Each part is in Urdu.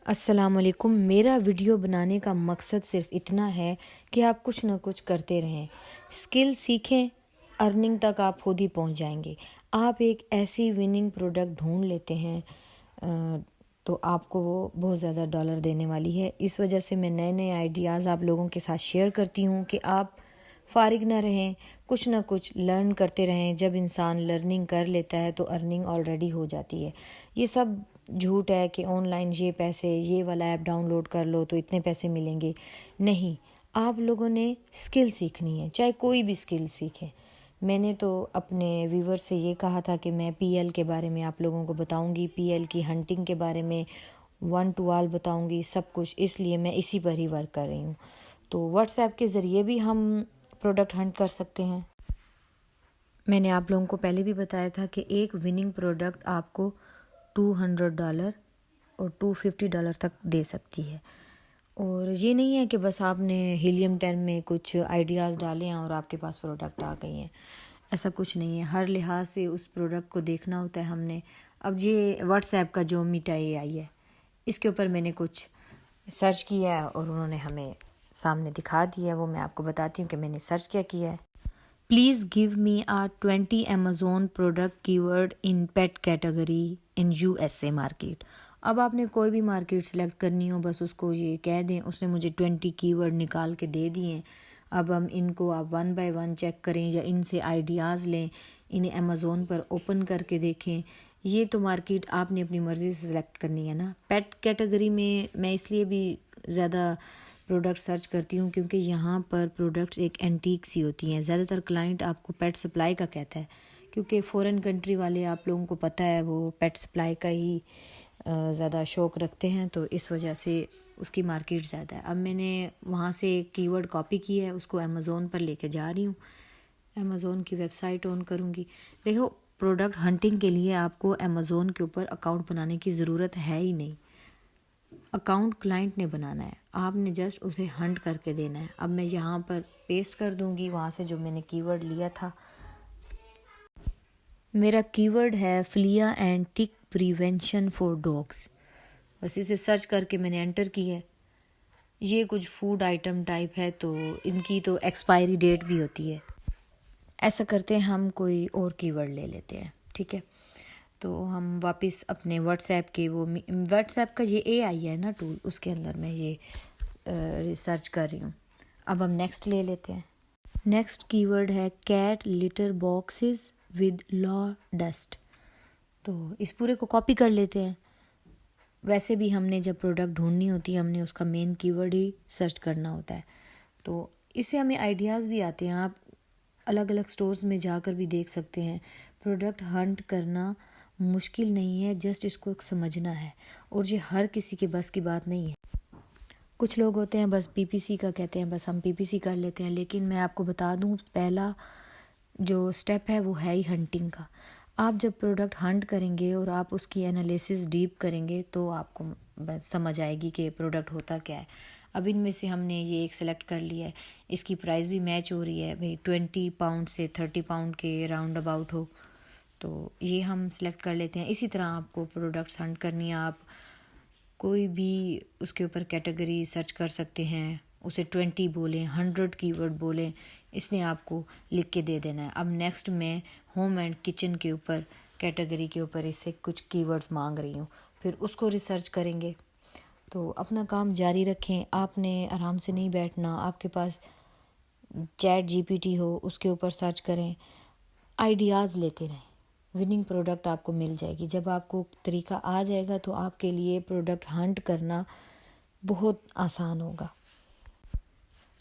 السلام علیکم۔ میرا ویڈیو بنانے کا مقصد صرف اتنا ہے کہ آپ کچھ نہ کچھ کرتے رہیں، سکل سیکھیں، ارننگ تک آپ خود ہی پہنچ جائیں گے۔ آپ ایک ایسی وننگ پروڈکٹ ڈھونڈ لیتے ہیں تو آپ کو وہ بہت زیادہ ڈالر دینے والی ہے۔ اس وجہ سے میں نئے نئے آئیڈیاز آپ لوگوں کے ساتھ شیئر کرتی ہوں کہ آپ فارغ نہ رہیں، کچھ نہ کچھ لرن کرتے رہیں۔ جب انسان لرننگ کر لیتا ہے تو ارننگ آلریڈی ہو جاتی ہے۔ یہ سب جھوٹ ہے کہ آن لائن یہ پیسے، یہ والا ایپ ڈاؤن لوڈ کر لو تو اتنے پیسے ملیں گے۔ نہیں، آپ لوگوں نے سکل سیکھنی ہے، چاہے کوئی بھی سکل سیکھیں۔ میں نے تو اپنے ویور سے یہ کہا تھا کہ میں پی ایل کے بارے میں آپ لوگوں کو بتاؤں گی، پی ایل کی ہنٹنگ کے بارے میں ون ٹو آل بتاؤں گی، سب کچھ۔ اس لیے میں اسی پر ہی ورک کر رہی ہوں۔ تو واٹس ایپ کے ذریعے بھی ہم پروڈکٹ ہنٹ کر سکتے ہیں۔ میں نے آپ لوگوں کو پہلے بھی بتایا تھا کہ ایک وننگ پروڈکٹ آپ کو $200 اور $250 تک دے سکتی ہے۔ اور یہ نہیں ہے کہ بس آپ نے ہیلیم 10 میں کچھ آئیڈیاز ڈالے ہیں اور آپ کے پاس پروڈکٹ آ گئی ہیں، ایسا کچھ نہیں ہے۔ ہر لحاظ سے اس پروڈکٹ کو دیکھنا ہوتا ہے ہم نے۔ اب یہ واٹس ایپ کا جو میٹا اے آئی ہے، اس کے اوپر میں نے کچھ سرچ کیا ہے اور انہوں نے ہمیں سامنے دکھا دیا ہے، وہ میں آپ کو بتاتی ہوں کہ میں نے سرچ کیا کیا ہے۔ Please give me a 20 Amazon product key word in pet category in USA market. اب آپ نے کوئی بھی مارکیٹ سلیکٹ کرنی ہو، بس اس کو یہ کہہ دیں۔ اس نے مجھے 20 کی ورڈ نکال کے دے دیے ہیں۔ اب ہم ان کو آپ 1 by 1 چیک کریں یا ان سے آئیڈیاز لیں، انہیں Amazon پر اوپن کر کے دیکھیں۔ یہ تو مارکیٹ آپ نے اپنی مرضی سے سلیکٹ کرنی ہے نا۔ پیٹ کیٹیگری میں اس لیے بھی زیادہ پروڈکٹ سرچ کرتی ہوں کیونکہ یہاں پر پروڈکٹس ایک اینٹیک سی ہوتی ہیں۔ زیادہ تر کلائنٹ آپ کو پیٹ سپلائی کا کہتا ہے کیونکہ فورن کنٹری والے آپ لوگوں کو پتہ ہے وہ پیٹ سپلائی کا ہی زیادہ شوق رکھتے ہیں، تو اس وجہ سے اس کی مارکیٹ زیادہ ہے۔ اب میں نے وہاں سے کی ورڈ کاپی کی ہے، اس کو Amazon پر لے کے جا رہی ہوں۔ Amazon کی ویب سائٹ آن کروں گی۔ دیکھو، پروڈکٹ ہنٹنگ کے لیے آپ کو Amazon کے اوپر اکاؤنٹ بنانے کی ضرورت ہے ہی نہیں۔ اکاؤنٹ کلائنٹ نے بنانا ہے، آپ نے جسٹ اسے ہنٹ کر کے دینا ہے۔ اب میں یہاں پر پیسٹ کر دوں گی وہاں سے جو میں نے کی ورڈ لیا تھا۔ میرا کی ورڈ ہے flea and tick prevention for dogs. بس اسے سرچ کر کے میں نے انٹر کی ہے۔ یہ کچھ فوڈ آئٹم ٹائپ ہے، تو ان کی تو ایکسپائری ڈیٹ بھی ہوتی ہے۔ ایسا کرتے ہیں، ہم کوئی اور کی ورڈ لے لیتے ہیں، ٹھیک ہے؟ تو ہم واپس اپنے واٹس ایپ کے واٹس ایپ کا یہ اے آئی ہے نا ٹول، اس کے اندر میں یہ ریسرچ کر رہی ہوں۔ اب ہم نیکسٹ لے لیتے ہیں۔ نیکسٹ کی ورڈ ہے cat litter boxes with low dust. تو اس پورے کو کاپی کر لیتے ہیں۔ ویسے بھی ہم نے جب پروڈکٹ ڈھونڈنی ہوتی ہے، ہم نے اس کا مین کی ورڈ ہی سرچ کرنا ہوتا ہے، تو اس سے ہمیں آئیڈیاز بھی آتے ہیں۔ آپ الگ الگ سٹورز میں جا کر بھی دیکھ سکتے ہیں۔ پروڈکٹ ہنٹ کرنا مشکل نہیں ہے، جسٹ اس کو سمجھنا ہے، اور یہ ہر کسی کے بس کی بات نہیں ہے۔ کچھ لوگ ہوتے ہیں بس پی پی سی کا کہتے ہیں، بس ہم پی پی سی کر لیتے ہیں، لیکن میں آپ کو بتا دوں پہلا جو سٹیپ ہے وہ ہے ہی ہنٹنگ کا۔ آپ جب پروڈکٹ ہنٹ کریں گے اور آپ اس کی انالیسس ڈیپ کریں گے تو آپ کو سمجھ آئے گی کہ پروڈکٹ ہوتا کیا ہے۔ اب ان میں سے ہم نے یہ ایک سلیکٹ کر لیا ہے، اس کی پرائز بھی میچ ہو رہی ہے، بھئی 20 پاؤنڈ سے 30 پاؤنڈ کے راؤنڈ اباؤٹ ہو، تو یہ ہم سلیکٹ کر لیتے ہیں۔ اسی طرح آپ کو پروڈکٹس ہنٹ کرنی ہے، آپ کوئی بھی اس کے اوپر کیٹیگری سرچ کر سکتے ہیں، اسے 20 بولیں، 100 کی ورڈ بولیں، اس نے آپ کو لکھ کے دے دینا ہے۔ اب نیکسٹ میں ہوم اینڈ کچن کے اوپر کیٹیگری کے اوپر اس سے کچھ کی ورڈز مانگ رہی ہوں، پھر اس کو ریسرچ کریں گے۔ تو اپنا کام جاری رکھیں، آپ نے آرام سے نہیں بیٹھنا۔ آپ کے پاس چیٹ جی پی ٹی ہو، اس کے اوپر سرچ کریں، آئیڈیاز لیتے رہیں، وننگ پروڈکٹ آپ کو مل جائے گی۔ جب آپ کو طریقہ آ جائے گا تو آپ کے لیے پروڈکٹ ہنٹ کرنا بہت آسان ہوگا۔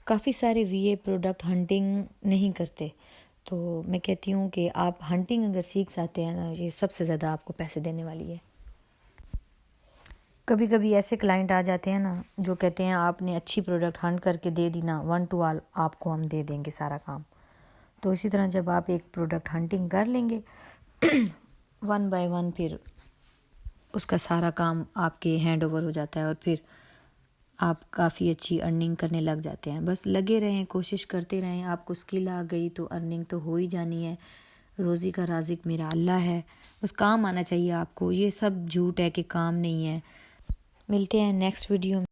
کافی سارے وی اے پروڈکٹ ہنٹنگ نہیں کرتے، تو میں کہتی ہوں کہ آپ ہنٹنگ اگر سیکھ سکتے ہیں نا، یہ سب سے زیادہ آپ کو پیسے دینے والی ہے۔ کبھی کبھی ایسے کلائنٹ آ جاتے ہیں نا جو کہتے ہیں آپ نے اچھی پروڈکٹ ہنٹ کر کے دے دی نا، 1 to all آپ کو ہم دے دیں گے سارا کام۔ تو اسی طرح جب آپ ایک پروڈکٹ ہنٹنگ کر لیں گے 1 by 1، پھر اس کا سارا کام آپ کے ہینڈ اوور ہو جاتا ہے اور پھر آپ کافی اچھی ارننگ کرنے لگ جاتے ہیں۔ بس لگے رہیں، کوشش کرتے رہیں، آپ کو سکل آ گئی تو ارننگ تو ہو ہی جانی ہے۔ روزی کا رازق میرا اللہ ہے، بس کام آنا چاہیے آپ کو۔ یہ سب جھوٹ ہے کہ کام نہیں ہے۔ ملتے ہیں نیکسٹ ویڈیو میں.